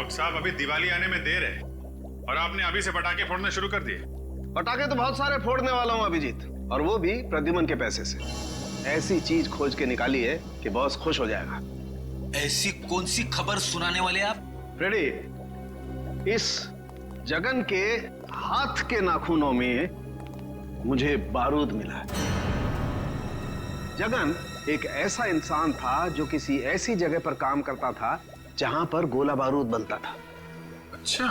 Doctor साहब, अभी दिवाली आने में देर है और आपने अभी से पटाखे फोड़ने शुरू कर दिए। पटाखे तो बहुत सारे फोड़ने वाला हूँ अभिजीत, और वो भी प्रद्युमन के पैसे से। ऐसी चीज खोज के निकाली है कि बॉस खुश हो जाएगा। ऐसी कौन सी खबर सुनाने वाले आप? फ्रेडी, इस जगन के हाथ के नाखूनों में मुझे बारूद मिला है। जगन एक ऐसा इंसान था जो किसी ऐसी जगह पर काम करता था जहां पर गोला बारूद बनता था। अच्छा।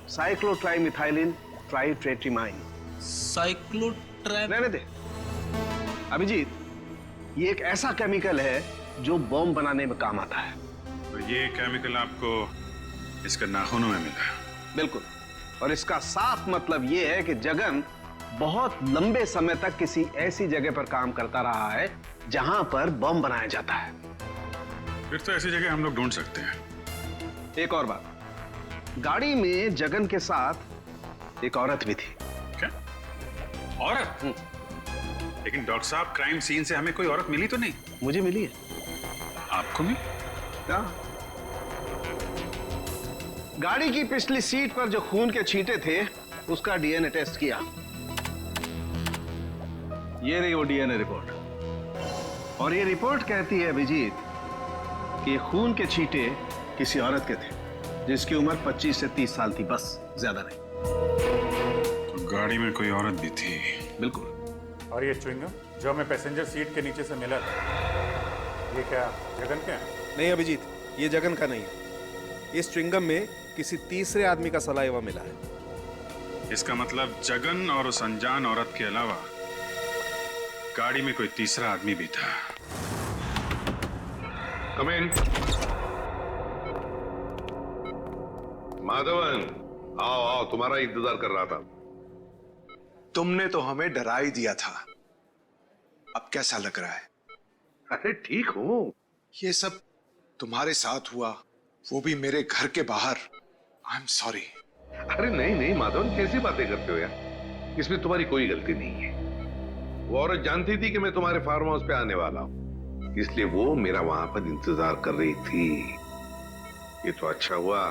साइक्लोट्राइमिथाइलिन ट्राइट्रेट्रिमाइन। रहने दे अभिजीत, ये एक ऐसा केमिकल है जो बॉम्ब बनाने में काम आता है। तो ये केमिकल आपको इसके नाखूनों में मिला? बिल्कुल, और इसका साफ मतलब ये है कि जगन बहुत लंबे समय तक किसी ऐसी जगह पर काम करता रहा है जहां पर बम बनाया जाता है। फिर तो ऐसी जगह हम लोग ढूंढ सकते हैं। एक और बात, गाड़ी में जगन के साथ एक औरत भी थी। क्या औरत? लेकिन डॉक्टर साहब, क्राइम सीन से हमें कोई औरत मिली तो नहीं? मुझे मिली है। आपको मिली? क्या? गाड़ी की पिछली सीट पर जो खून के छींटे थे उसका डीएनए टेस्ट किया। ये रही वो डीएनए रिपोर्ट, और ये रिपोर्ट कहती है अभिजीत कि खून के छींटे किसी औरत के थे जिसकी उम्र 25 से 30 साल थी, बस, ज्यादा नहीं। तो गाड़ी में कोई औरत भी थी? बिल्कुल। और ये च्युइंगम जो हमें पैसेंजर सीट के नीचे से मिला था, ये क्या जगन का है? नहीं अभिजीत, ये जगन का नहीं है। इस च्युइंगम में किसी तीसरे आदमी का सलाइवा मिला है। इसका मतलब जगन और उस अनजान औरत के अलावा गाड़ी में कोई तीसरा आदमी भी था। कम इन। माधवन, आओ आओ, तुम्हारा इंतजार कर रहा था। तुमने तो हमें डरा ही दिया था। अब कैसा लग रहा है? अरे ठीक हूं। ये सब तुम्हारे साथ हुआ, वो भी मेरे घर के बाहर। I am sorry. अरे नहीं नहीं माधवन, कैसी बातें करते हो यार, इसमें तुम्हारी कोई गलती नहीं है। वो औरत जानती थी कि मैं तुम्हारे फार्म हाउस पे आने वाला हूं, इसलिए वो मेरा वहां पर इंतजार कर रही थी। ये तो अच्छा हुआ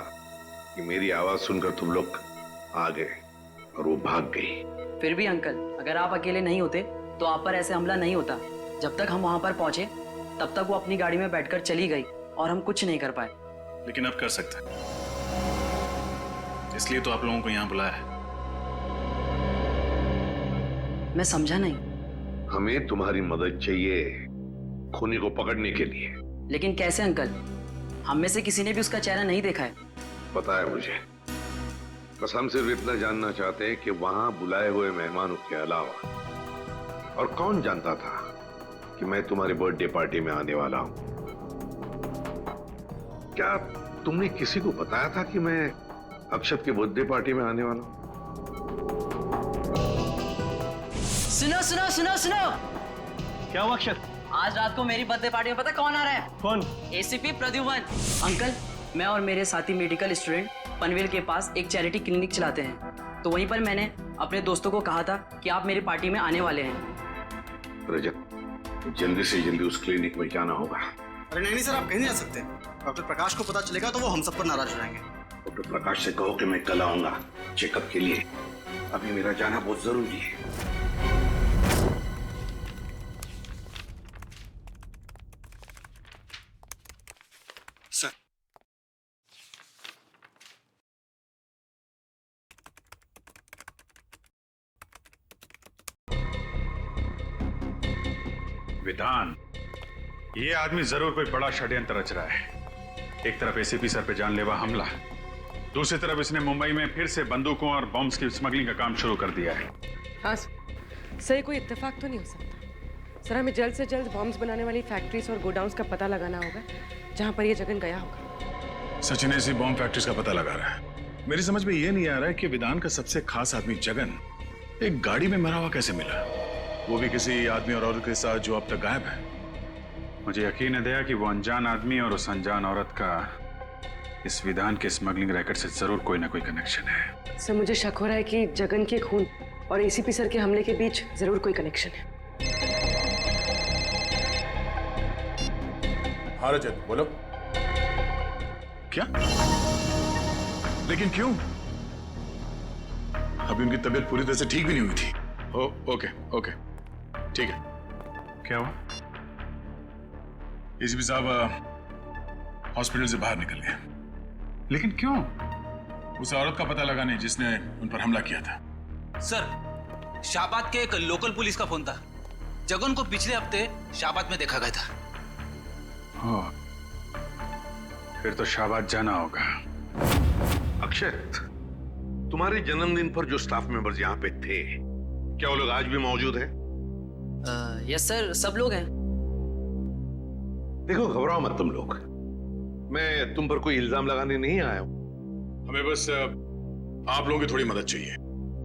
कि मेरी आवाज सुनकर तुम लोग आ गए और वो भाग गई। फिर भी अंकल, अगर आप अकेले नहीं होते तो आप पर ऐसे हमला नहीं होता। जब तक हम वहां पर पहुंचे तब तक वो अपनी गाड़ी में बैठकर चली गई और हम कुछ नहीं कर पाए। लेकिन अब कर सकते हैं, इसलिए तो आप लोगों को यहाँ बुलाया है। मैं समझा नहीं। हमें तुम्हारी मदद चाहिए खूनी को पकड़ने के लिए। लेकिन कैसे अंकल? हम में से किसी ने भी उसका चेहरा नहीं देखा है। पता है मुझे, बस हम सिर्फ इतना जानना चाहते हैं कि वहां बुलाए हुए मेहमानों के अलावा और कौन जानता था कि मैं तुम्हारी बर्थडे पार्टी में आने वाला हूं। क्या तुमने किसी को बताया था कि मैं अक्षत की बर्थडे पार्टी में आने वाला हूं? सुनो सुनो सुनो सुनो। क्या हुआ अक्षत? आज रात को मेरी बर्थडे पार्टी में पता कौन आ रहा है? कौन? एसीपी प्रद्युमन। अंकल, मैं और मेरे साथी मेडिकल स्टूडेंट पनवेल के पास एक चैरिटी क्लिनिक चलाते हैं, तो वहीं पर मैंने अपने दोस्तों को कहा था कि आप मेरी पार्टी में आने वाले हैं। रजत, जल्दी से जल्दी उस क्लिनिक में जाना होगा। अरे नहीं सर, आप कहीं नहीं जा सकते। डॉक्टर प्रकाश को पता चलेगा तो वो हम सब पर नाराज हो जाएंगे। डॉक्टर प्रकाश से कहो कि मैं कल आऊंगा चेकअप के लिए। अभी मेरा जाना बहुत जरूरी है। सर, विधान, ये आदमी जरूर कोई बड़ा षड्यंत्र रच रहा है। एक तरफ एसीपी सर पे जानलेवा हमला, दूसरी तरफ इसने मुंबई में फिर से बंदूकों और बॉम्ब्स की स्मगलिंग का काम शुरू कर दिया है। हाँ सर, कोई इत्तेफाक तो नहीं हो सकता। सर, हमें जल्द से जल्द बॉम्ब्स बनाने वाली फैक्ट्रीज और गोडाउन्स का पता लगाना होगा जहाँ पर ये जगन गया होगा। सचिन ऐसी बॉम्ब फैक्ट्रीज का पता लगा रहा है। मेरी समझ में ये नहीं आ रहा है कि विधान का सबसे खास आदमी जगन एक गाड़ी में मरा हुआ कैसे मिला, वो भी किसी आदमी और औरत के साथ जो अब तक गायब है। मुझे यकीन है दया कि वो अनजान आदमी और उस अनजान औरत का इस विधान के स्मगलिंग रैकेट से जरूर कोई ना कोई कनेक्शन है। सर, मुझे शक हो रहा है कि जगन के खून और एसीपी सर के हमले के बीच जरूर कोई कनेक्शन है। हाँ रजत, बोलो। क्या? लेकिन क्यों? अभी उनकी तबीयत पूरी तरह से ठीक भी नहीं हुई थी। ओके ओके ठीक है। क्या हुआ? एसीपी साहब हॉस्पिटल से बाहर निकल गए। लेकिन क्यों? उस औरत का पता लगाने जिसने उन पर हमला किया था। सर, शाहबाद के एक लोकल पुलिस का फोन था। जगन को पिछले हफ्ते शाहबाद में देखा गया था। हाँ, फिर तो शाहबाद जाना होगा। अक्षत, तुम्हारे जन्मदिन पर जो स्टाफ मेंबर्स यहाँ पे थे, क्या वो लोग आज भी मौजूद हैं? यस सर, सब लोग हैं। देखो, घबराओ मत तुम लोग। मैं तुम पर कोई इल्जाम लगाने नहीं आया हूं। हमें बस आप लोगों की थोड़ी मदद चाहिए।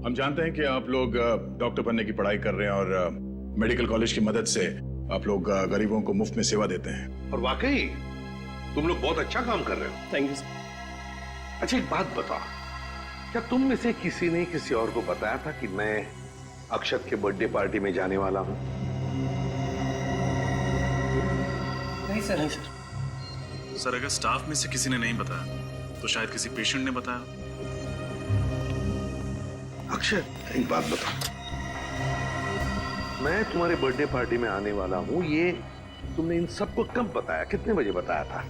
हम जानते हैं कि आप लोग डॉक्टर बनने की पढ़ाई कर रहे हैं और मेडिकल कॉलेज की मदद से आप लोग गरीबों को मुफ्त में सेवा देते हैं। और वाकई तुम लोग बहुत अच्छा काम कर रहे हो। Thank you sir. अच्छा, एक बात बताओ, क्या तुम में से किसी ने किसी और को बताया था कि मैं अक्षत के बर्थडे पार्टी में जाने वाला हूं? नहीं सर, नहीं सर। सर, अगर स्टाफ में से किसी ने नहीं बताया तो शायद किसी पेशेंट ने बताया। अक्षत, एक बात बताओ, मैं तुम्हारे बर्थडे पार्टी में आने वाला हूं, ये तुमने इन सबको कब बताया? कितने बजे बताया था?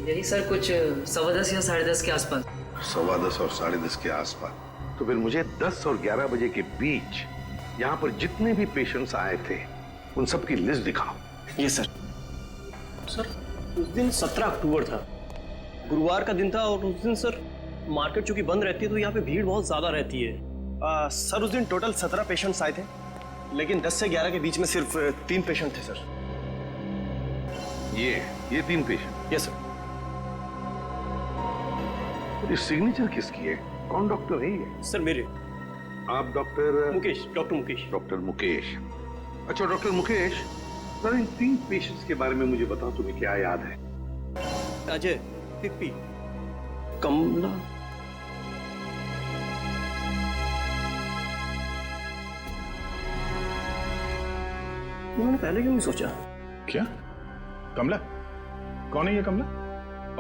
यही सर कुछ 10:15 या 10:30 के आसपास। 10:15 और 10:30 के आसपास। तो फिर मुझे 10 और 11 बजे के बीच यहाँ पर जितने भी पेशेंट्स आए थे उन सब की लिस्ट दिखाओ। ये सर। सर, उस दिन 17 अक्टूबर था, गुरुवार का दिन था, और उस दिन सर मार्केट चूंकि बंद रहती है तो यहाँ पे भीड़ बहुत ज्यादा रहती है। सर, उस दिन टोटल 17 पेशेंट्स आए थे, लेकिन 10 से 11 के बीच में सिर्फ 3 पेशेंट थे सर। ये 3 पेशेंट? Yes sir. ये सिग्नेचर किसकी है? कौन डॉक्टर है ये? सर, मेरे। आप doctor Mukesh, doctor Mukesh. Doctor Mukesh. अच्छा डॉक्टर मुकेश, सर इन 3 पेशेंट्स के बारे में मुझे बताओ, तुम्हें क्या याद है? अजय, पिप्पी, कमला। मैंने पहले क्यों नहीं सोचा? क्या? कमला? कौन है ये कमला?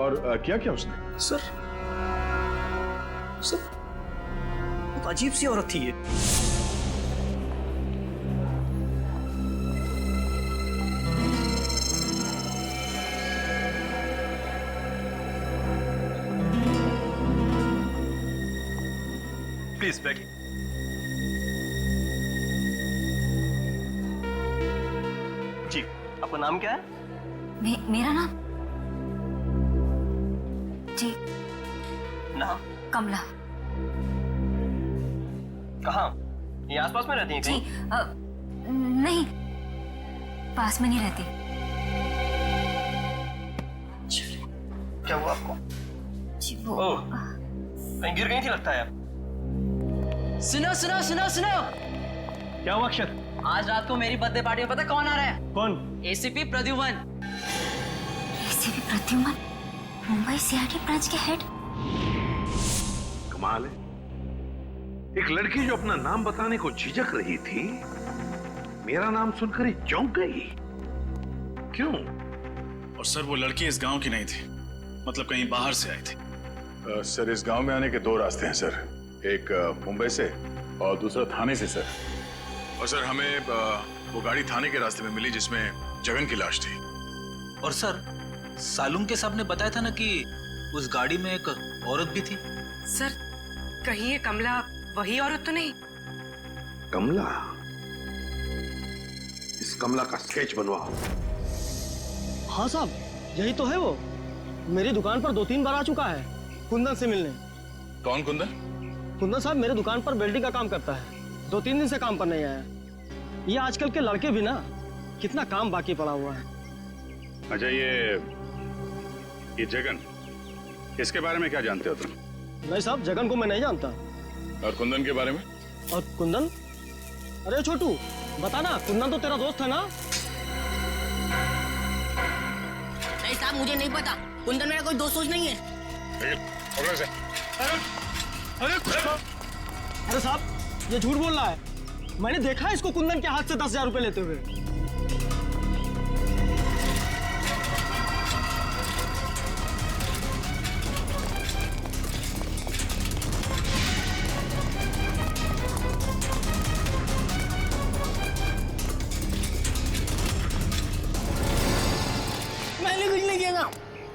और क्या किया उसने? सर, बहुत अजीब सी औरत थी ये। प्लीज बैठिए। जी, आपका नाम क्या है? मेरा नाम? जी, नाम? कमला। कहाँ? ये आसपास में रहती हैं जी, कहीं? नहीं, पास में नहीं रहती। क्या हुआ आपको? जी, वो ओह, कहीं गिर गई थी लगता है आप। सुनो सुनो सुनो सुनो, क्या हुआ अक्षत? आज रात को मेरी बर्थडे पार्टी में पता कौन आ रहा है? कौन? ACP Pradyuman. ACP Pradyuman, Mumbai CID branch के हेड। कमाल है, एक लड़की जो अपना नाम बताने को झिझक रही थी, मेरा नाम सुनकर ही चौंक गई। क्यों? और सर, वो लड़की इस गांव की नहीं थी, मतलब कहीं बाहर से आई थी। सर, इस गांव में आने के 2 रास्ते हैं सर, एक मुंबई से और दूसरा थाने से सर। और सर, हमें वो गाड़ी थाने के रास्ते में मिली जिसमें जगन की लाश थी। और सर, सालुम के साहब ने बताया था ना कि उस गाड़ी में एक औरत भी थी। सर, कहीं ये कमला वही औरत तो नहीं? कमला? इस कमला का स्केच बनवाओ। हाँ साहब, यही तो है वो। मेरी दुकान पर 2-3 बार आ चुका है कुंदन से मिलने। कौन कुंदन? कुंदन साहब मेरे दुकान पर वेल्डिंग का काम करता है, 2-3 दिन से काम पर नहीं आया। ये आजकल के लड़के भी ना, कितना काम बाकी पड़ा हुआ है। अच्छा, ये जगन, इसके बारे में क्या जानते हो तुम? नहीं साहब, जगन को मैं नहीं जानता। और कुंदन के बारे में? और कुंदन? अरे छोटू, बता ना, कुंदन तो तेरा दोस्त है ना? नहीं साहब, मुझे नहीं पता, कुंदन मेरा कोई दोस्त नहीं है। अरे साहब, ये झूठ बोल रहा है। मैंने देखा है इसको कुंदन के हाथ से 10,000 रुपए लेते हुए।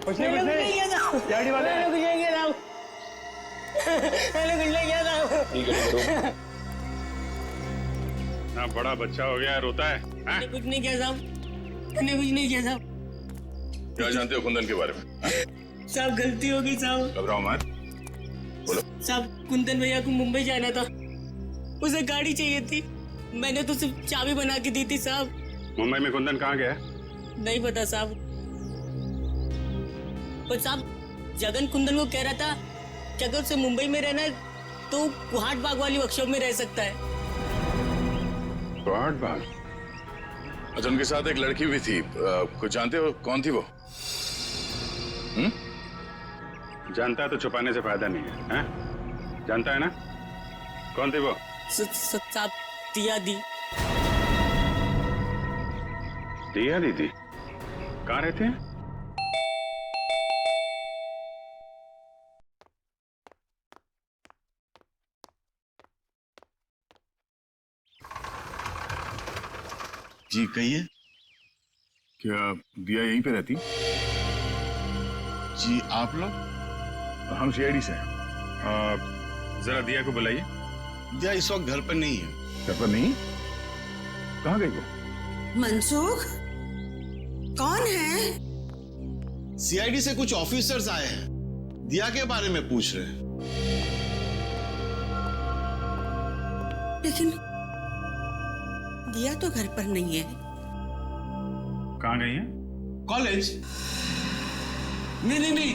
कुछ नहीं किया था। सीआईडी वाले कुछ नहीं किया था। मैंने कुछ नहीं किया था। ठीक है ना, बड़ा बच्चा हो गया रोता है। मैंने कुछ नहीं किया साहब, मैंने कुछ नहीं किया साहब। क्या जानते हो कुंदन के बारे में? साहब गलती हो गई साहब। घबराओ मत, बोलो। साहब कुंदन भैया को मुंबई जाना था, उसे गाड़ी चाहिए थी, मैंने तो सिर्फ चाबी बना के दी थी साहब। मुंबई में कुंदन कहाँ गया? नहीं पता साहब, पर साहब जगन कुंदन को कह रहा था कि अगर उसे मुंबई में रहना है तो कुहाट बाग वाली वर्कशॉप में रह सकता है। कुहाट बाग? अच्छा, उनके साथ एक लड़की भी थी, कुछ जानते हो कौन थी वो? जानता है तो छुपाने से फायदा नहीं है, हैं? जानता है ना कौन थी वो? साहब दिया दी। दिया दीदी कहाँ रहते हैं? जी कहिए। क्या दिया यहीं पे रहती? जी आप लोग? हम सीआईडी से हैं। जरा दिया को बुलाइए। दिया इस वक्त घर पर नहीं है। घर पर नहीं? कहाँ गई वो? मनसुख, कौन है? सीआईडी से कुछ ऑफिसर्स आए हैं, दिया के बारे में पूछ रहे हैं। लेकिन दिया तो घर पर नहीं है। कहाँ गई है? कॉलेज? नहीं,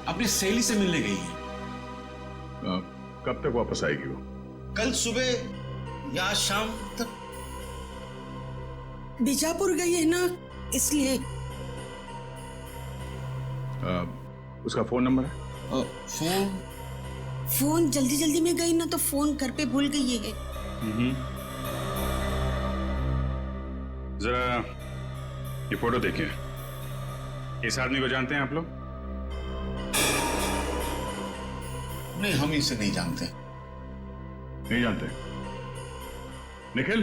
अपनी सहेली से मिलने गई है। कब तक वापस आएगी वो? कल सुबह या शाम तक। बीजापुर गई है ना, इसलिए। उसका फोन नंबर है? फोन जल्दी में गई ना तो फोन घर पे भूल गई है। जरा ये फोटो देखिए। इस आदमी को जानते हैं आप लोग? नहीं, हम इसे नहीं जानते। नहीं जानते? निखिल,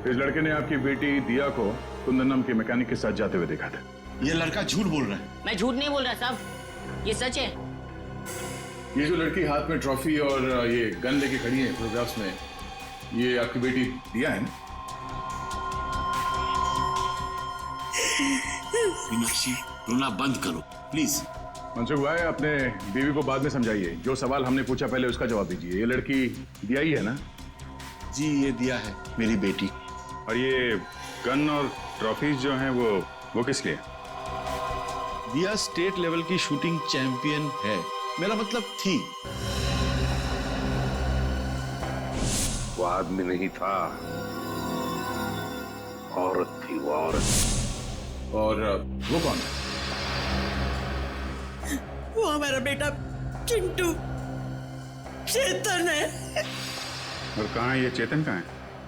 इस लड़के ने आपकी बेटी दिया को कुंदन नाम के मैकेनिक के साथ जाते हुए देखा था। ये लड़का झूठ बोल रहा है। मैं झूठ नहीं बोल रहा साहब, ये सच है। ये जो लड़की हाथ में ट्रॉफी और ये गन लेके खड़ी है फोटोग्राफ्स में, ये आपकी बेटी दिया है ना? मीनाक्षी, रोना बंद करो प्लीज। मनसुख भाई, अपने बीवी को बाद में समझाइए। जो सवाल हमने पूछा पहले उसका जवाब दीजिए। ये लड़की दिया ही है ना? जी ये दिया है, मेरी बेटी। और ये गन और ट्रॉफीज जो हैं वो किस लिए? दिया स्टेट लेवल की शूटिंग चैंपियन है, मेरा मतलब थी। वो आदमी नहीं था, औरत थी वो औरत। और वो कौन है? वो हमारा बेटा चिंटू, चेतन है। और कहाँ है ये चेतन? कहाँ है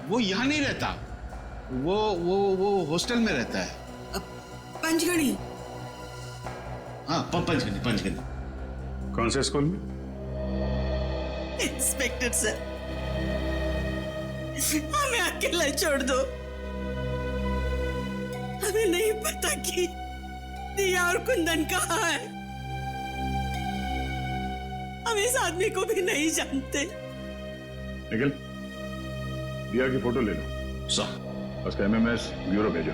वो? यहाँ नहीं रहता, वो हॉस्टल में रहता है। पंचगढ़ी। हाँ, पंचगढ़ी। कौन से स्कूल में? इंस्पेक्टर सर, हमें अकेला छोड़ दो। हमें नहीं पता कि दिया और कुंदन कहाँ है। हम इस आदमी को भी नहीं जानते। निखिल, दिया की फोटो ले लो। सर, उसका MMS ब्यूरो भेजो।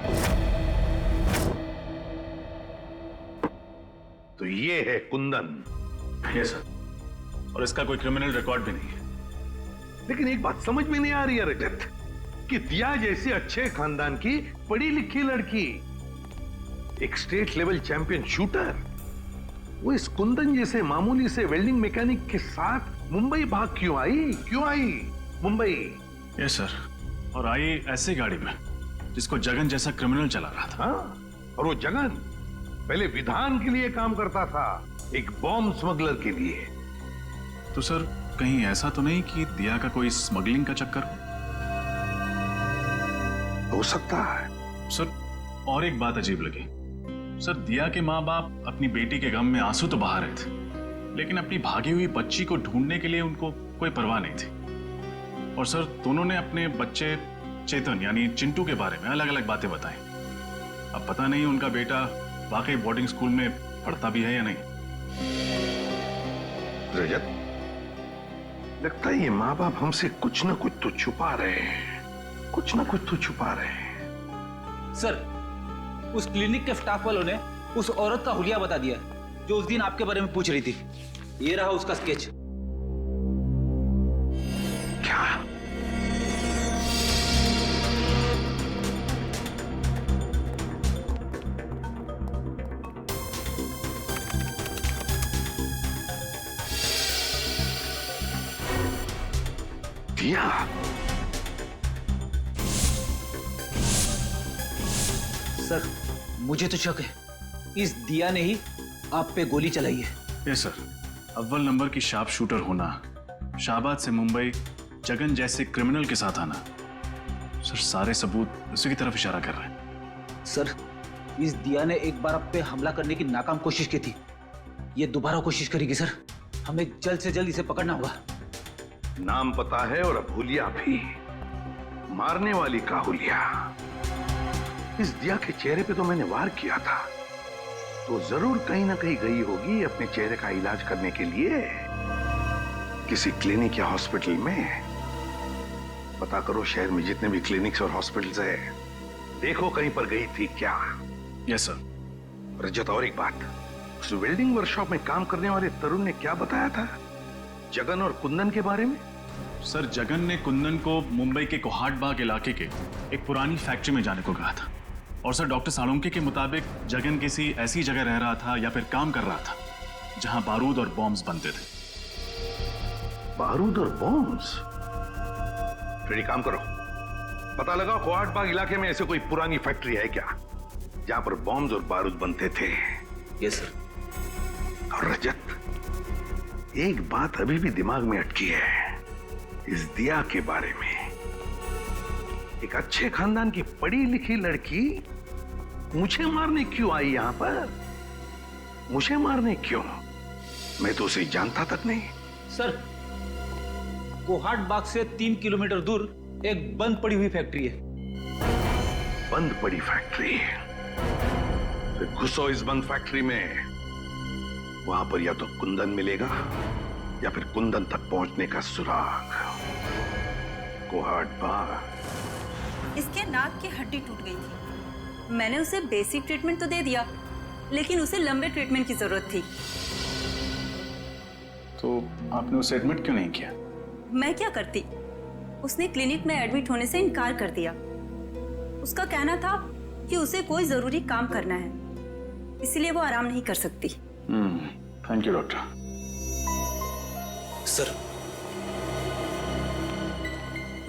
तो ये है कुंदन। Yes sir. और इसका कोई क्रिमिनल रिकॉर्ड भी नहीं है। लेकिन एक बात समझ में नहीं आ रही है रजत, कि दिया जैसी अच्छे खानदान की पढ़ी लिखी लड़की, एक स्टेट लेवल चैंपियन शूटर, वो इस कुंदन जैसे मामूली से वेल्डिंग मैकेनिक के साथ मुंबई भाग क्यों आई मुंबई? Yes sir. और आई ऐसी गाड़ी में जिसको जगन जैसा क्रिमिनल चला रहा था। हाँ, और वो जगन पहले विधान के लिए काम करता था, एक बॉम्ब स्मगलर के लिए। तो सर कहीं ऐसा तो नहीं कि दिया का कोई स्मगलिंग का चक्कर हो सकता है सर। और एक बात अजीब लगी सर, दिया के माँ बाप अपनी बेटी के गम में आंसू तो बहा रहे थे, लेकिन अपनी भागी हुई बच्ची को ढूंढने के लिए उनको कोई परवाह नहीं थी। और सर दोनों ने अपने बच्चे चेतन यानी चिंटू के बारे में अलग अलग बातें बताई। अब पता नहीं उनका बेटा वाकई बोर्डिंग स्कूल में पढ़ता भी है या नहीं। रजत, लगता है ये माँ बाप हमसे कुछ ना कुछ तो छुपा रहे हैं, कुछ ना कुछ तो छुपा रहे हैं। सर, उस क्लिनिक के स्टाफ वालों ने उस औरत का हुलिया बता दिया जो उस दिन आपके बारे में पूछ रही थी। ये रहा उसका स्केच। क्या? दिया? सर, मुझे तो शक है इस दिया ने ही आप पे गोली चलाई है। यस सर, अव्वल नंबर की शार्प शूटर होना, शाहबाद से मुंबई जगन जैसे क्रिमिनल के साथ आना, सर सारे सबूत उसी की तरफ इशारा कर रहे हैं। सर, इस दिया ने एक बार आप पे हमला करने की नाकाम कोशिश की थी। ये दोबारा कोशिश करेगी सर। हमें जल्द से जल्द इसे पकड़ना होगा। नाम पता है और अब हुलिया भी, मारने वाली का हुलिया। इस दिया के चेहरे पे तो मैंने वार किया था, तो जरूर कहीं ना कहीं गई होगी अपने चेहरे का इलाज करने के लिए किसी क्लिनिक या हॉस्पिटल में। पता करो शहर में जितने भी क्लिनिक्स और हॉस्पिटल्स है, देखो कहीं पर गई थी क्या। Yes sir. रजत, और एक बात, उस वेल्डिंग वर्कशॉप में काम करने वाले तरुण ने क्या बताया था जगन और कुंदन के बारे में? सर, जगन ने कुंदन को मुंबई के कोहाट बाग इलाके के एक पुरानी फैक्ट्री में जाने को कहा था। और सर, डॉक्टर साळुंके के मुताबिक जगन किसी ऐसी जगह रह रहा था या फिर काम कर रहा था जहां बारूद और बॉम्ब्स बनते थे। बारूद और बॉम्ब्स? फिर एक काम करो, पता लगाओ कोहाट बाग इलाके में ऐसे कोई पुरानी फैक्ट्री है क्या जहां पर बॉम्ब्स और बारूद बनते थे। Yes sir. और रजत, एक बात अभी भी दिमाग में अटकी है इस दिया के बारे में। एक अच्छे खानदान की पढ़ी लिखी लड़की मुझे मारने क्यों आई यहां पर? मुझे मारने क्यों? मैं तो उसे जानता तक नहीं। सर, कोहाट बाग से 3 किलोमीटर दूर एक बंद पड़ी हुई फैक्ट्री है। बंद पड़ी फैक्ट्री? फिर घुसो इस बंद फैक्ट्री में। वहां पर या तो कुंदन मिलेगा या फिर कुंदन तक पहुंचने का सुराग। कोहाट बाग। इसके नाक की हड्डी टूट गई थी। मैंने उसे बेसिक ट्रीटमेंट तो दे दिया, लेकिन उसे लंबे ट्रीटमेंट की जरूरत थी। तो आपने उसे एडमिट क्यों नहीं किया? मैं क्या करती? उसने क्लिनिक में एडमिट होने से इनकार कर दिया। उसका कहना था कि उसे कोई जरूरी काम करना है, इसलिए वो आराम नहीं कर सकती। Thank you doctor. सर,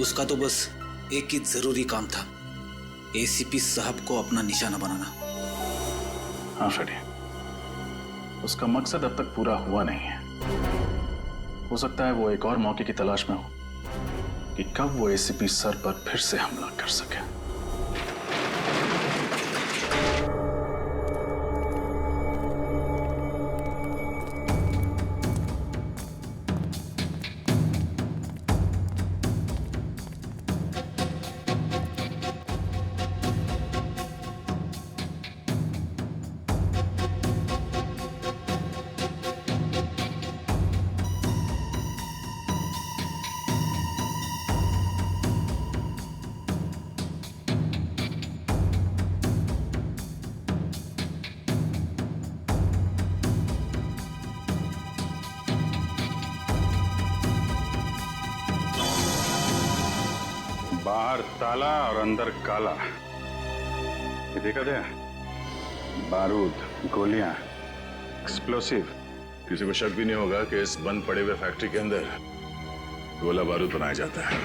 उसका तो बस एक ही जरूरी काम था, एसीपी साहब को अपना निशाना बनाना। हाँ फ्रेडी, उसका मकसद अब तक पूरा हुआ नहीं है। हो सकता है वो एक और मौके की तलाश में हो कि कब वो एसीपी सर पर फिर से हमला कर सके। बाहर ताला और अंदर काला। ये देखा था? बारूद, गोलियां, एक्सप्लोसिव। किसी को शक भी नहीं होगा कि इस बंद पड़े हुए फैक्ट्री के अंदर गोला बारूद बनाया जाता है।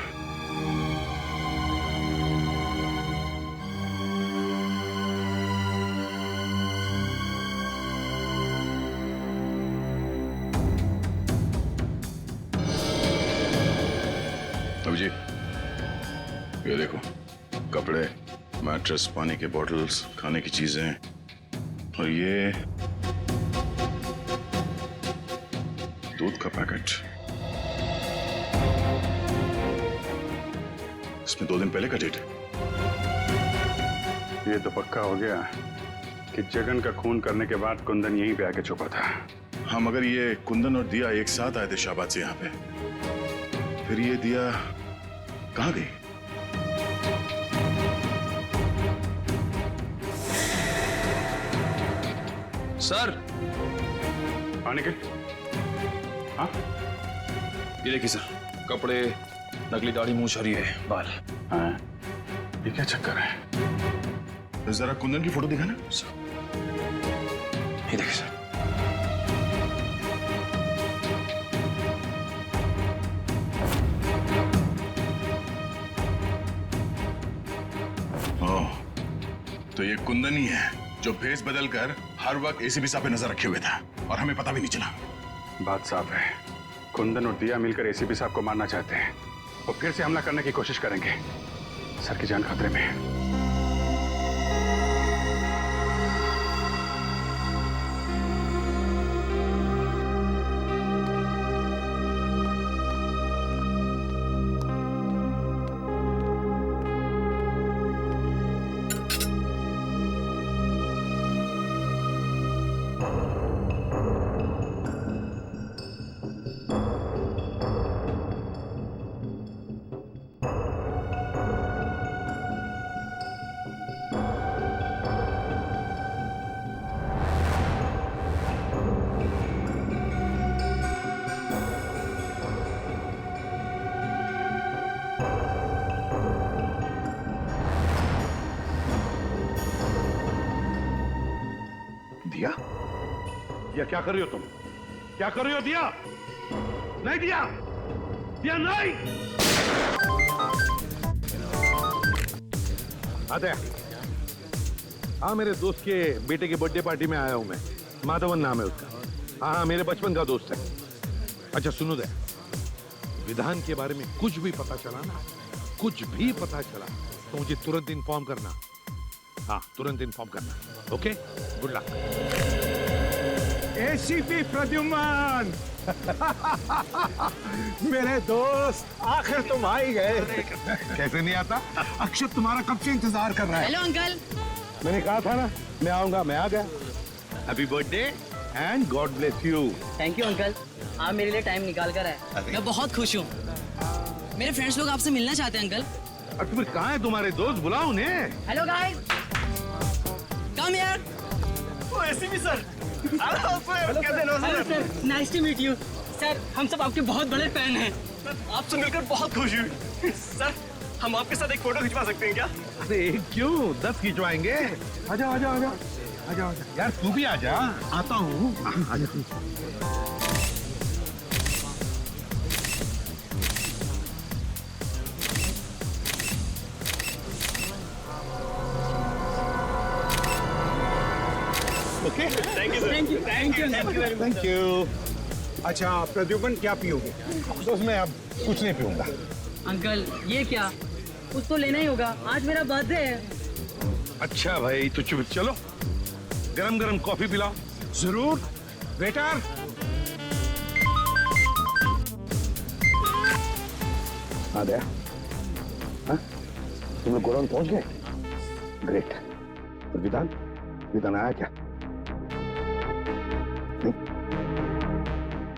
अभिजीत, ये देखो, कपड़े, मैट्रेस, पानी के बॉटल्स, खाने की चीजें, और ये दूध का पैकेट। इसमें 2 दिन पहले का डेट है। ये तो पक्का हो गया कि जगन का खून करने के बाद कुंदन यहीं पे आके छुपा था। हाँ, मगर ये कुंदन और दिया एक साथ आए थे शाहबाद से यहाँ पे, फिर ये दिया कहाँ गई? सर निखिल, हाँ ये देखिए सर, कपड़े, नकली दाढ़ी, मूंछ हरी है, बाल। हाँ, ये क्या चक्कर है? तो जरा कुंदन की फोटो दिखाना। ये देखिए सर। ओह, तो ये कुंदन ही है जो भेस बदल कर हर वक्त एसीपी साहब पे नजर रखे हुए था और हमें पता भी नहीं चला। बात साफ है, कुंदन और दिया मिलकर एसीपी साहब को मारना चाहते हैं और फिर से हमला करने की कोशिश करेंगे। सर की जान खतरे में है। दिया? दिया क्या कर रही हो तुम? क्या कर रही हो दिया? नहीं दिया! दिया नहीं! आते हाँ, मेरे दोस्त के बेटे की बर्थडे पार्टी में आया हूं मैं। माधवन नाम है उसका। हाँ, मेरे बचपन का दोस्त है। अच्छा सुनो दे, विधान के बारे में कुछ भी पता चला ना, कुछ भी पता चला तो मुझे तुरंत इन्फॉर्म करना। हाँ, तुरंत इन्फॉर्म करना। Okay, good luck. ACP Pradyuman मेरे दोस्त, आखिर तुम आ ही गए। कैसे नहीं आता? अक्षत तुम्हारा कब से इंतजार कर रहा है। Hello uncle. मैंने कहा था ना मैं आऊंगा, मैं आ गया। Happy birthday and God bless you. Thank you uncle, आप मेरे लिए टाइम निकाल कर आए। मैं बहुत खुश हूँ। मेरे फ्रेंड्स लोग आपसे मिलना चाहते हैं अंकल। और फिर कहाँ है तुम्हारे दोस्त? बुलाओ उन्हें। Hello guys, come here. Oh ACP sir, nice to meet you sir. हम सब आपके बहुत बड़े फैन हैं। आपसे मिलकर बहुत खुश हुई। सर, हम आपके साथ एक फोटो खिंचवा सकते हैं क्या? अरे क्यों, 10 खिंचवाएंगे। आजा आजा आजा आजा आजा यार, तू भी आजा। आता हूँ। Okay, thank you sir. Thank you thank you very much. Thank you. अच्छा प्रद्युम्न, क्या पियोगे? दोस्त मैं अब कुछ नहीं पीऊंगा। अंकल ये क्या, कुछ तो लेना ही होगा, आज मेरा बर्थडे है। अच्छा भाई, तो चुप चलो, गरम गरम कॉफी पिलाओ। जरूर। वेटर। आ गया? हाँ? तुम लोग गोडाउन पहुंच गए? ग्रेट। और विधान, विधान आया क्या? नहीं?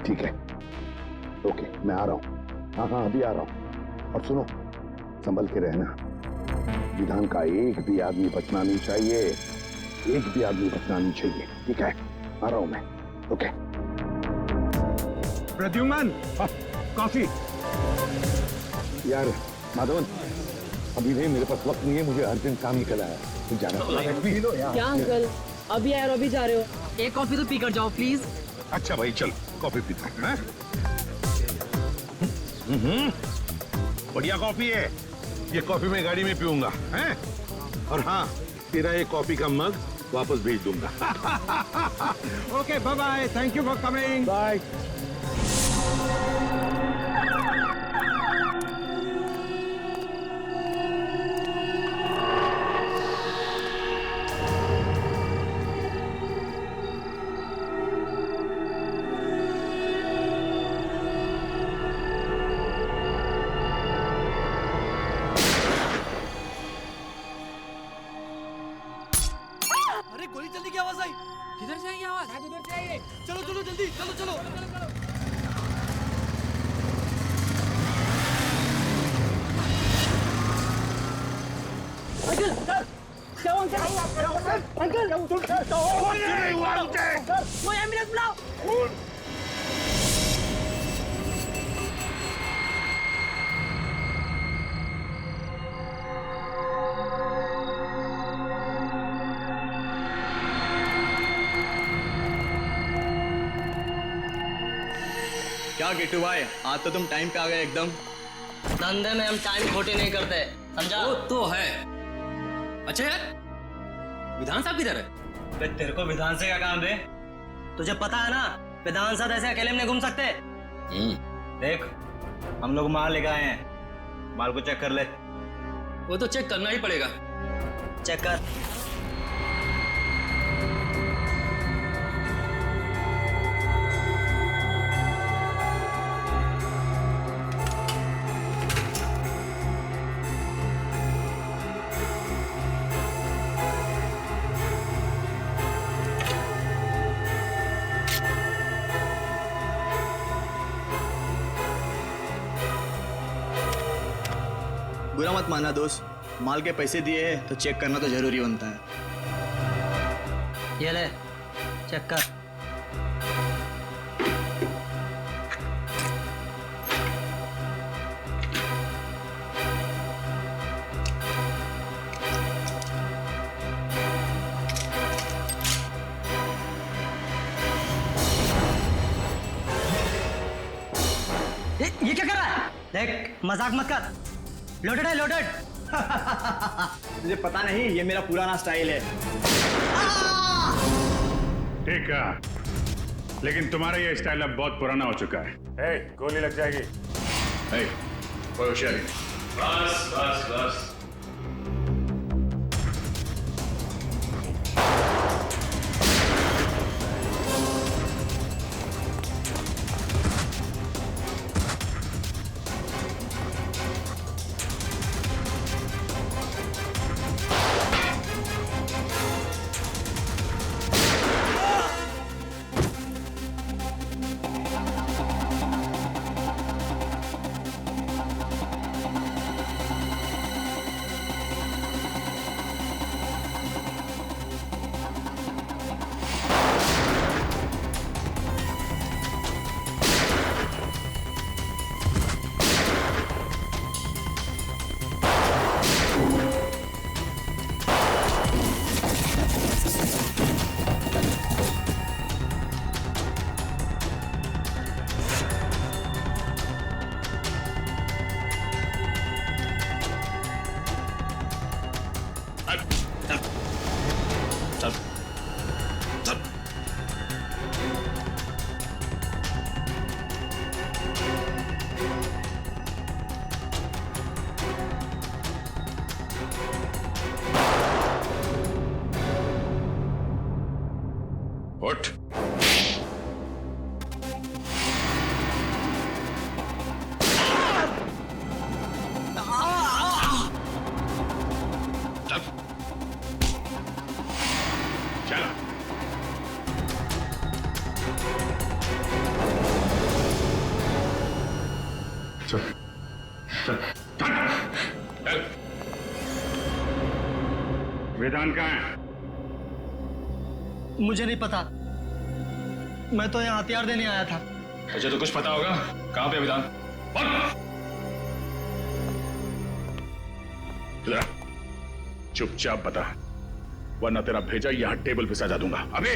ठीक है, ओके, मैं आ रहा हूँ। हाँ हाँ, अभी आ रहा हूँ। और सुनो, संभल के रहना। विधान का एक भी आदमी बचना नहीं चाहिए, एक भी आदमी बचना नहीं चाहिए। ठीक है, आ रहा हूँ मैं। ओके। प्रद्युम्न, कॉफी। यार माधवन, अभी नहीं, मेरे पास वक्त नहीं है, मुझे अर्जेंट काम निकला है, तो जाना पी लो यार। क्या अंकल, अभी आए और अभी जा रहे हो? एक कॉफी तो पी कर जाओ प्लीज। अच्छा भाई, चल कॉफी पीता हूं। बढ़िया कॉफी है ये। कॉफी मैं गाड़ी में पीऊंगा, हैं? और हाँ, तेरा ये कॉफी का मग वापस भेज दूंगा। Okay, bye bye. Thank you for coming. Bye. Uncle वो एम्बुलेंस बुलाओ। क्या किट्टू भाई, आज तो तुम टाइम पे आ गए एकदम। धंधे में हम टाइम खोटी नहीं करते, समझा? वो तो है। अच्छा यार, विधान साहब किधर है? बे तेरे को विधान से क्या काम बे? तुझे पता है ना, विधान साहब ऐसे अकेले में नहीं घूम सकते। देख, हम लोग माल लेकर आए हैं, माल को चेक कर ले। वो तो चेक करना ही पड़ेगा। चेक कर। बुरा मत माना दोस्त, माल के पैसे दिए हैं तो चेक करना तो जरूरी बनता है। ये ले, चेक कर। ये क्या कर रहा है? देख, मजाक मत कर। लोडेड है, लोडेड। मुझे पता नहीं, ये मेरा पुराना स्टाइल है। ठीक है, लेकिन तुम्हारा ये स्टाइल अब बहुत पुराना हो चुका है। गोली लग जाएगी। कोई होशियारी नहीं। बस बस बस। उठ। चलो। चल। विधान कहाँ है? मुझे नहीं पता, मैं तो यहाँ हथियार देने आया था। तुझे तो कुछ पता होगा। कहाँ पे विधान? चुपचाप बता, वरना तेरा भेजा यहाँ टेबल पे सजा दूंगा। अबे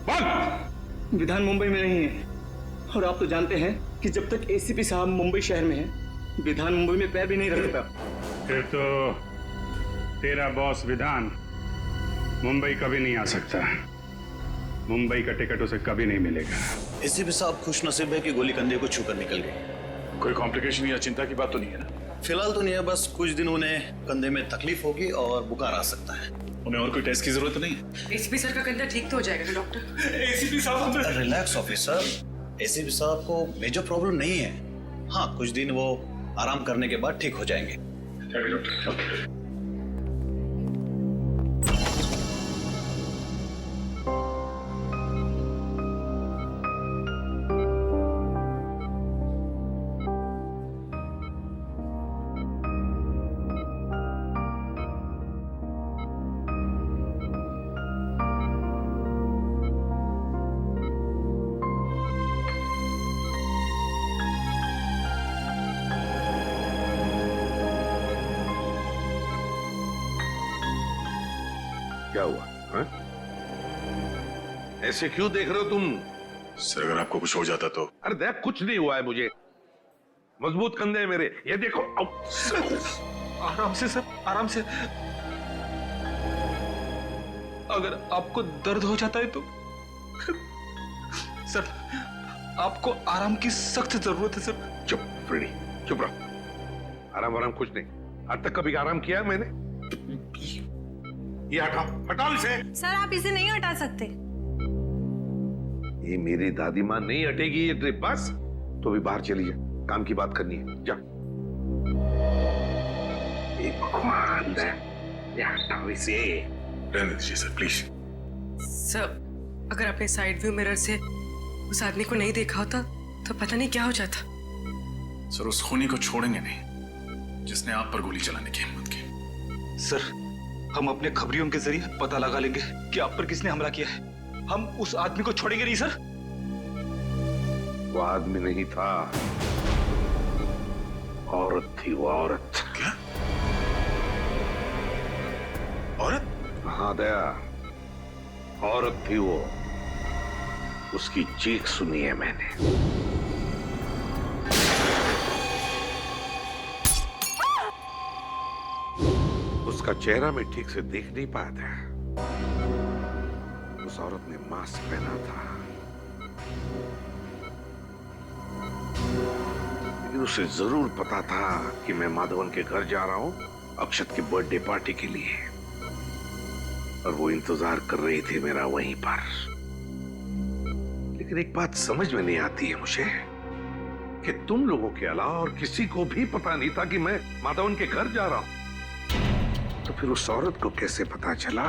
बोल। विधान मुंबई में नहीं है, और आप तो जानते हैं कि जब तक एसीपी साहब मुंबई शहर में हैं, विधान मुंबई में पैर भी नहीं रखता। फिर तो तेरा बॉस विधान मुंबई कभी नहीं आ सकता। मुंबई का टिकट उसे कभी नहीं मिलेगा। एसीपी साहब खुश नसीब है कि गोली कंधे को छूकर निकल गई। कोई कॉम्प्लिकेशन या चिंता की बात तो नहीं है ना? फिलहाल तो नहीं है, बस कुछ दिन उन्हें कंधे में तकलीफ होगी और बुखार आ सकता है। उन्हें और कोई टेस्ट की जरूरत नहीं है? एसीपी सर का कंधा ठीक तो हो जाएगा ना डॉक्टर? एसीपी साहब रिलैक्स ऑफिसर, एसीपी साहब को मेजर प्रॉब्लम नहीं है। हाँ, कुछ दिन वो आराम करने के बाद ठीक हो जाएंगे। डॉक्टर। क्या हुआ हा? ऐसे क्यों देख रहे हो तुम? सर अगर आपको कुछ हो जाता तो? अरे देख, कुछ नहीं हुआ है मुझे। मजबूत कंधे हैं मेरे, ये देखो। आराम से सर, आराम से। अगर आपको दर्द हो जाता है तो सर, आपको आराम की सख्त जरूरत है सर। चुप फ्रेडी, चुप रहो। आराम कुछ नहीं। आज तक कभी आराम किया मैंने? ये हटाओ इसे। सर आप इसे नहीं हटा सकते। ये मेरी दादी माँ नहीं हटेगी ये ड्रिप, बस। तो भी बाहर चली जा, काम की बात करनी है, जा। भगवान, हटाओ इसे। रहने दीजिए सर, प्लीज। सर अगर आपने साइड व्यू मिरर से उस आदमी को नहीं देखा होता तो पता नहीं क्या हो जाता। सर उस खूनी को छोड़ेंगे नहीं जिसने आप पर गोली चलाने की हिम्मत की। सर हम अपने खबरियों के जरिए पता लगा लेंगे कि आप पर किसने हमला किया है। हम उस आदमी को छोड़ेंगे नहीं सर। वो आदमी नहीं था, औरत थी वो, औरत। क्या? औरत? हाँ दया, औरत थी वो। उसकी चीख सुनी है मैंने। उसका चेहरा मैं ठीक से देख नहीं पाया था। उस औरत ने मास्क पहना था, लेकिन उसे जरूर पता था कि मैं माधवन के घर जा रहा हूं अक्षत की बर्थडे पार्टी के लिए, और वो इंतजार कर रही थी मेरा वहीं पर। लेकिन एक बात समझ में नहीं आती है मुझे कि तुम लोगों के अलावा और किसी को भी पता नहीं था कि मैं माधवन के घर जा रहा हूं। तो फिर उस औरत को कैसे पता चला?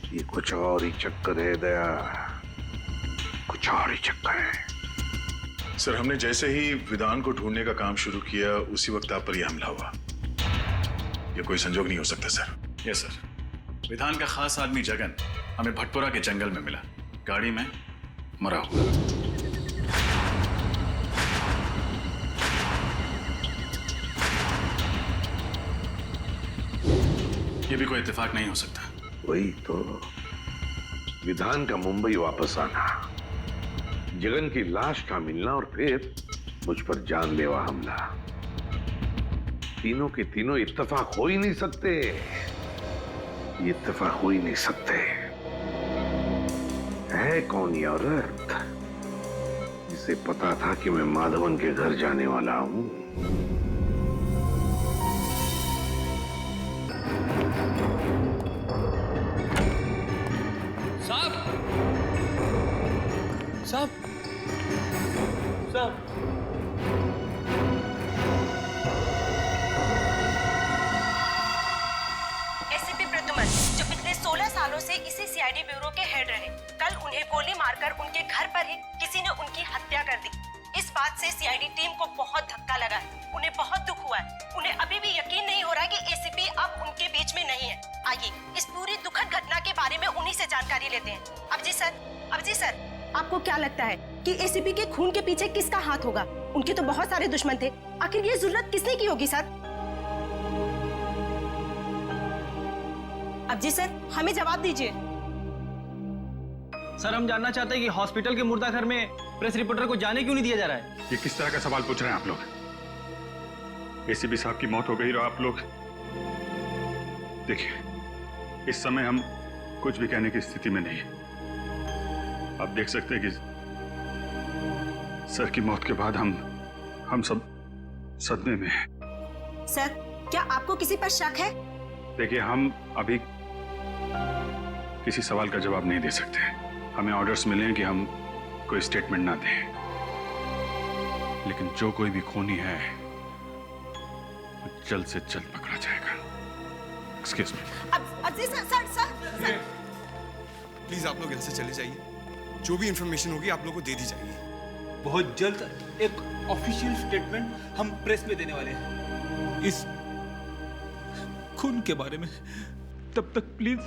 ये कुछ और ही चक्कर है दया, कुछ और ही चक्कर है। सर हमने जैसे ही विधान को ढूंढने का काम शुरू किया उसी वक्त आप पर यह हमला हुआ। यह कोई संजोग नहीं हो सकता सर। यस सर, विधान का खास आदमी जगन हमें भटपुरा के जंगल में मिला, गाड़ी में मरा हुआ। ये भी कोई इत्तेफाक नहीं हो सकता। वही तो, विधान का मुंबई वापस आना, जगन की लाश का मिलना और फिर मुझ पर जानलेवा हमला। तीनों के तीनों इत्तेफाक हो ही नहीं सकते। ये इत्तेफाक हो ही नहीं सकते। है कौन ये औरत जिसे पता था कि मैं माधवन के घर जाने वाला हूं? साहब, साहब, साहब। एसीपी प्रद्युमन, जो पिछले 16 सालों से इसी सीआईडी ब्यूरो के हेड रहे, कल उन्हें गोली मारकर उनके घर पर ही किसी ने उनकी हत्या कर दी। इस बात से सीआईडी टीम को बहुत धक्का लगा है। उन्हें बहुत दुख हुआ है। उन्हें अभी भी यकीन नहीं हो रहा है कि एसीपी अब उनके बीच में नहीं है। आइए इस पूरी दुखद घटना के बारे में उन्हीं से जानकारी लेते हैं। अबजी सर, आपको क्या लगता है कि एसीपी के खून के पीछे किसका हाथ होगा? उनके तो बहुत सारे दुश्मन थे, आखिर ये जरूरत किसने की होगी सर? अबजी सर, हमें जवाब दीजिए। सर हम जानना चाहते हैं कि हॉस्पिटल के मुर्दा घर में प्रेस रिपोर्टर को जाने क्यों नहीं दिया जा रहा है? ये किस तरह का सवाल पूछ रहे हैं आप लोग? एसीपी साहब की मौत हो गई और आप लोग देखिए, इस समय हम कुछ भी कहने की स्थिति में नहीं है। आप देख सकते हैं कि सर की मौत के बाद हम सब सदमे में हैं। सर, क्या आपको किसी पर शक है? देखिए, हम अभी किसी सवाल का जवाब नहीं दे सकते। हमें ऑर्डर्स मिले हैं कि हम कोई स्टेटमेंट ना दें, लेकिन जो कोई भी खूनी है वो जल्द से जल्द पकड़ा जाएगा। Excuse me. सर, प्लीज आप लोग यहाँ से चले जाइए। जो भी इंफॉर्मेशन होगी आप लोग को दे दी जाएगी। बहुत जल्द एक ऑफिशियल स्टेटमेंट हम प्रेस में देने वाले हैं इस खून के बारे में। तब तक प्लीज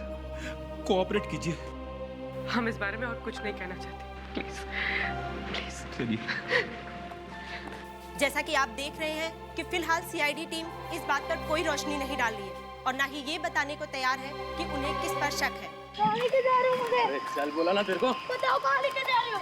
कोऑपरेट कीजिए। हम इस बारे में और कुछ नहीं कहना चाहते, प्लीज। चलिए। जैसा कि आप देख रहे हैं कि फिलहाल सीआईडी टीम इस बात पर कोई रोशनी नहीं डाल रही है। और ना ही ये बताने को तैयार है कि उन्हें किस पर शक है। कहाँ लेके जा रहे हो मुझे? अरे चल बोला ना तेरे को। बताओ कहाँ लेके जा रहे हो?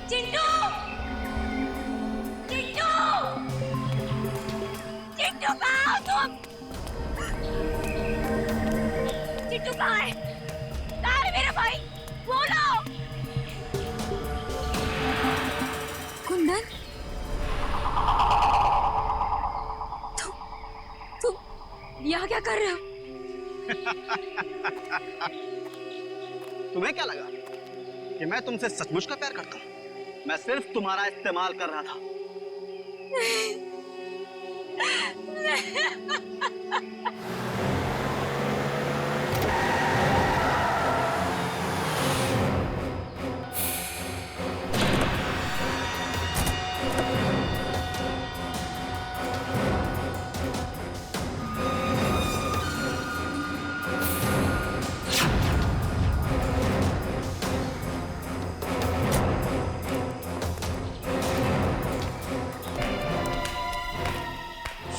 चिंटू! चिंटू! चिंटू कहाँ हो तुम? चिंटू कहाँ है? कहाँ है मेरा भाई? बोलो! कुंदन? तुम यहाँ क्या कर रहे हो? तुम्हें क्या लगा कि मैं तुमसे सचमुच का प्यार करता हूँ? मैं सिर्फ तुम्हारा इस्तेमाल कर रहा था।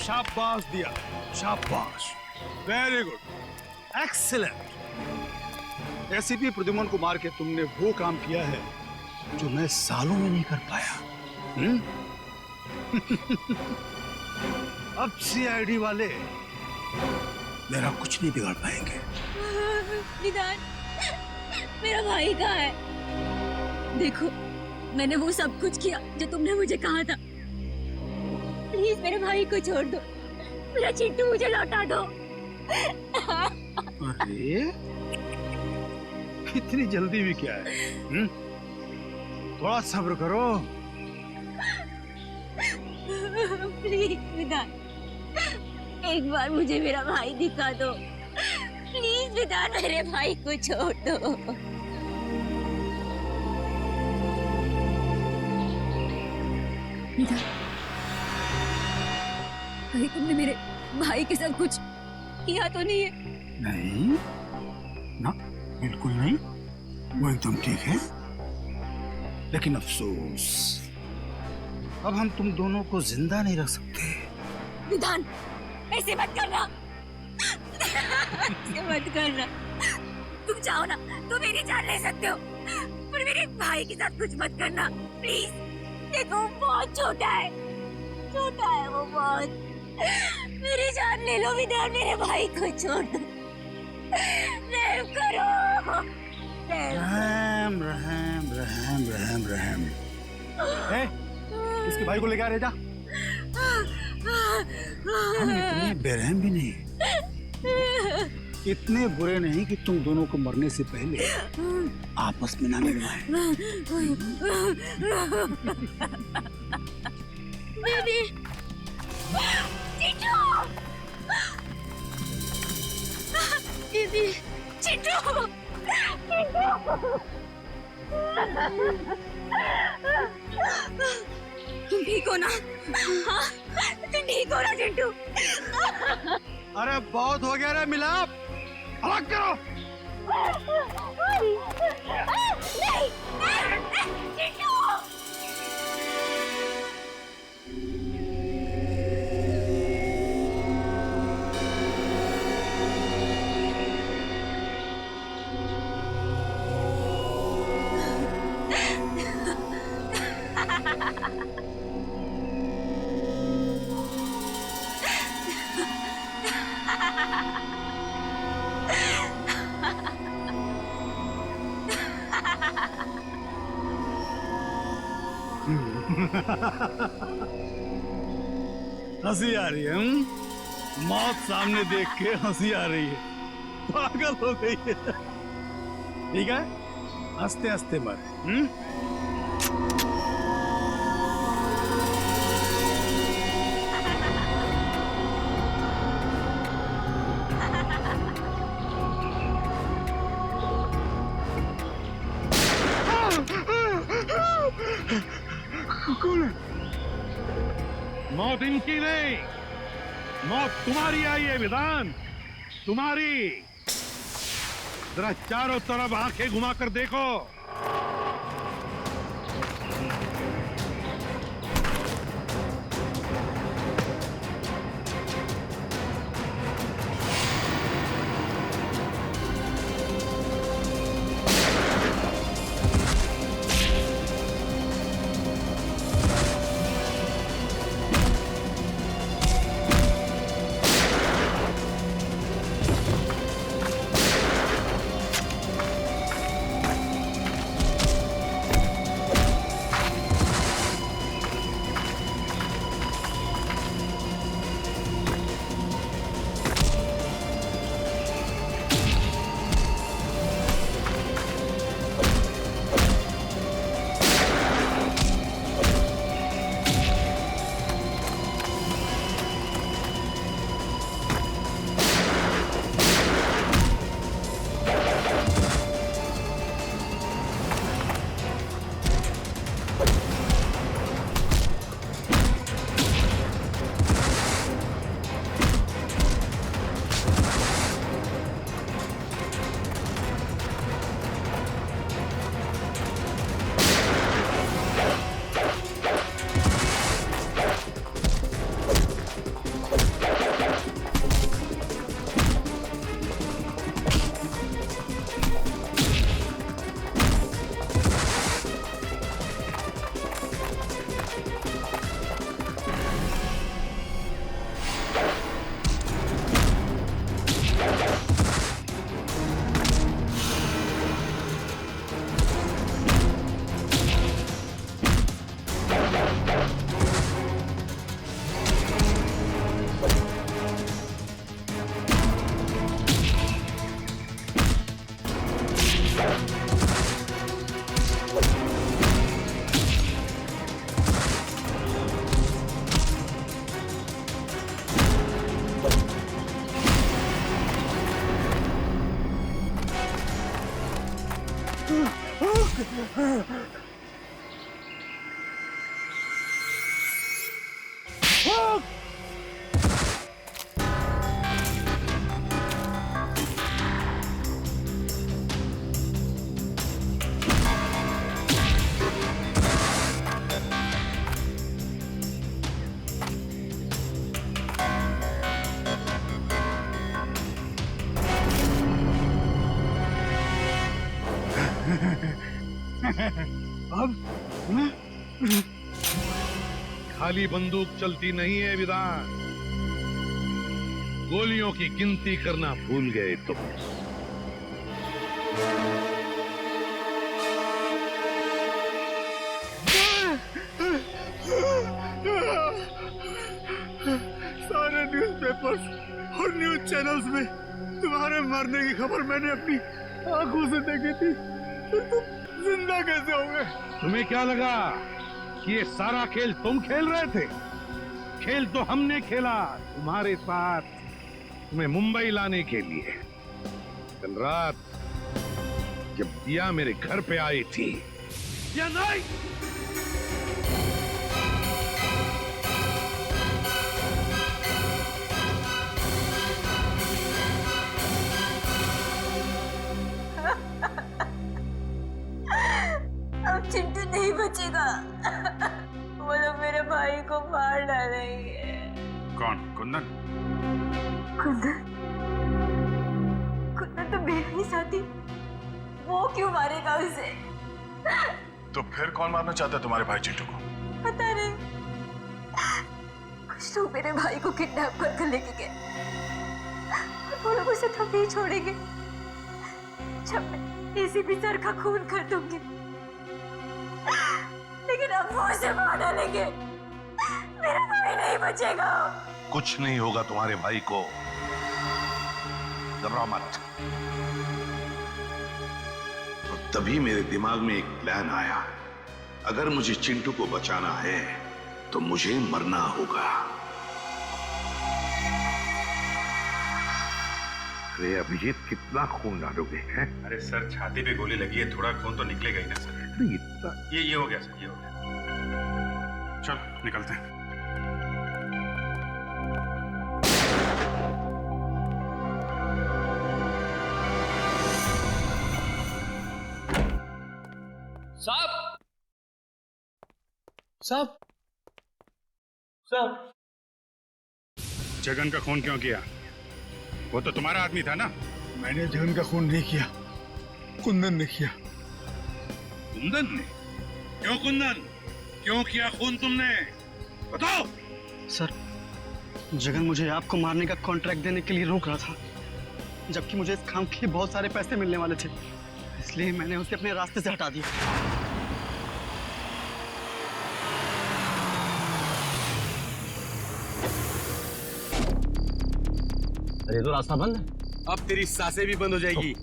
शाबाश दिया, शाबाश, very good, excellent. ACP Pradyuman को मार के तुमने वो काम किया है जो मैं सालों में नहीं कर पाया। अब सीआईडी वाले मेरा कुछ नहीं बिगाड़ पाएंगे। विधान, मेरा भाई कहाँ है? देखो, मैंने वो सब कुछ किया जो तुमने मुझे कहा था। प्लीज मेरे भाई को छोड़ दो, मेरा चिंटू मुझे लौटा दो। अरे इतनी जल्दी भी क्या है? थोड़ा सब्र करो। प्लीज विधान, एक बार मुझे मेरा भाई दिखा दो। प्लीज विधान, मेरे भाई को छोड़ दो। विधान, कहीं तुमने मेरे भाई के साथ कुछ किया तो नहीं है? नहीं ना, बिल्कुल नहीं, वो एकदम ठीक है। लेकिन अफसोस, अब हम तुम दोनों को जिंदा नहीं रख सकते। विधान, ऐसे मत करना। ऐसे मत करना। तुम चाहो ना तो मेरी जान ले सकते हो, पर मेरे भाई के साथ कुछ मत करना प्लीज। देखो वो बहुत छोटा है, छोटा है वो बहुत। मेरी जान ले लो विधान, मेरे भाई को छोड़ दो। रहम करो। रहम रहम रहम रहम रहम। इसके भाई को लेकर आ रहे जा। हम इतने बेरहम भी नहीं, इतने बुरे नहीं कि तुम दोनों को मरने से पहले आपस में ना मिलवाएं। दीदी, चिंटू, दीदी, चिंटू, तुम ठीक हो ना? हाँ, तुम ठीक हो ना चिंटू? अरे बहुत हो गया रे मिलाप, अलग करो। नहीं, चिंटू। हंसी आ रही है। मौत सामने देख के हंसी आ रही है। पागल हो गई है। ठीक है, हंसते हंसते मर। कौन है? मौत इनकी नहीं, मौत तुम्हारी आई है विधान, तुम्हारी। जरा चारों तरफ आंखें घुमाकर देखो। अब खाली बंदूक चलती नहीं है विधान, गोलियों की गिनती करना भूल गए तुम। सारे न्यूज़पेपर्स और न्यूज़ चैनल्स में तुम्हारे मरने की खबर मैंने अपनी आंखों से देखी थी, फिर तुम जिंदा कैसे हो गए? तुम्हें क्या लगा कि ये सारा खेल तुम खेल रहे थे? खेल तो हमने खेला तुम्हारे साथ, तुम्हें मुंबई लाने के लिए। कल रात जब दिया मेरे घर पे आई थी या नहीं? अब चिंटू नहीं बचेगा। वो लोग मेरे भाई को मार डालेंगे। कौन? कुंदन? कुंदन? कुंदन तो मेरा ही साथी, वो क्यों मारेगा उसे? तो फिर कौन मारना चाहता है तुम्हारे भाई चिंटू को? पता नहीं, कुछ लोग मेरे भाई को किडनैप कर लेके गए और वो लोग उसे तो नहीं छोड़ेंगे जब मैं एसीपी सर का खून कर दूंगी। लेकिन अब वो उसे मार डालेंगे, मेरा भाई नहीं बचेगा। कुछ नहीं होगा तुम्हारे भाई को, घबराओ मत। और तभी मेरे दिमाग में एक प्लान आया, अगर मुझे चिंटू को बचाना है तो मुझे मरना होगा। अरे अभिजीत, कितना खून डालोगे हैं? अरे सर, छाती पे गोली लगी है, थोड़ा खून तो निकलेगा ही ना सर। अरे इतना ये हो गया सर, ये हो गया। चल निकलते हैं। साहब, साहब, साहब, जगन का खून क्यों किया? वो तो तुम्हारा आदमी था ना। मैंने जगन का खून नहीं किया, कुंदन ने किया। कुंदन ने? क्यों कुंदन? क्यों किया खून तुमने? बताओ। सर, जगन मुझे आपको मारने का कॉन्ट्रैक्ट देने के लिए रोक रहा था, जबकि मुझे इस काम के लिए बहुत सारे पैसे मिलने वाले थे, इसलिए मैंने उसे अपने रास्ते से हटा दिया। अरे तो रास्ता बंद है। अब तेरी सांसें भी बंद हो जाएगी।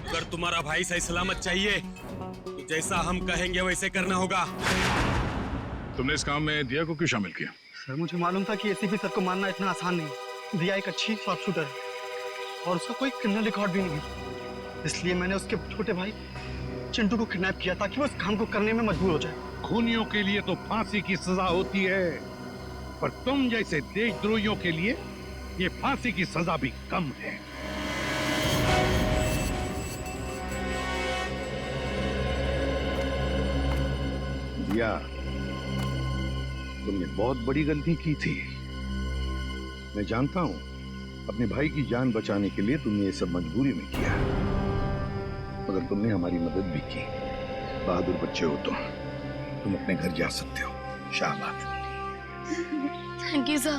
अगर तुम्हारा भाई सही सलामत चाहिए तो जैसा हम कहेंगे वैसे करना होगा। तुमने इस काम में दिया को क्यों शामिल किया? सर, मुझे मालूम था कि एसीपी सर को मारना इतना आसान नहीं। दिया एक अच्छी शॉर्प शूटर है और उसका कोई क्रिमिनल रिकॉर्ड भी नहीं, इसलिए मैंने उसके छोटे भाई चिंटू को किडनैप किया ताकि वो इस काम को करने में मजबूर हो जाए। खूनियों के लिए तो फांसी की सजा होती है, पर तुम जैसे देशद्रोहियों के लिए ये फांसी की सजा भी कम है। दिया, तुमने बहुत बड़ी गलती की थी। मैं जानता हूं, अपने भाई की जान बचाने के लिए तुमने ये सब मजबूरी में किया, मगर तुमने हमारी मदद भी की। बहादुर बच्चे हो तुम अपने घर जा सकते हो। शाबाश। Thank you sir.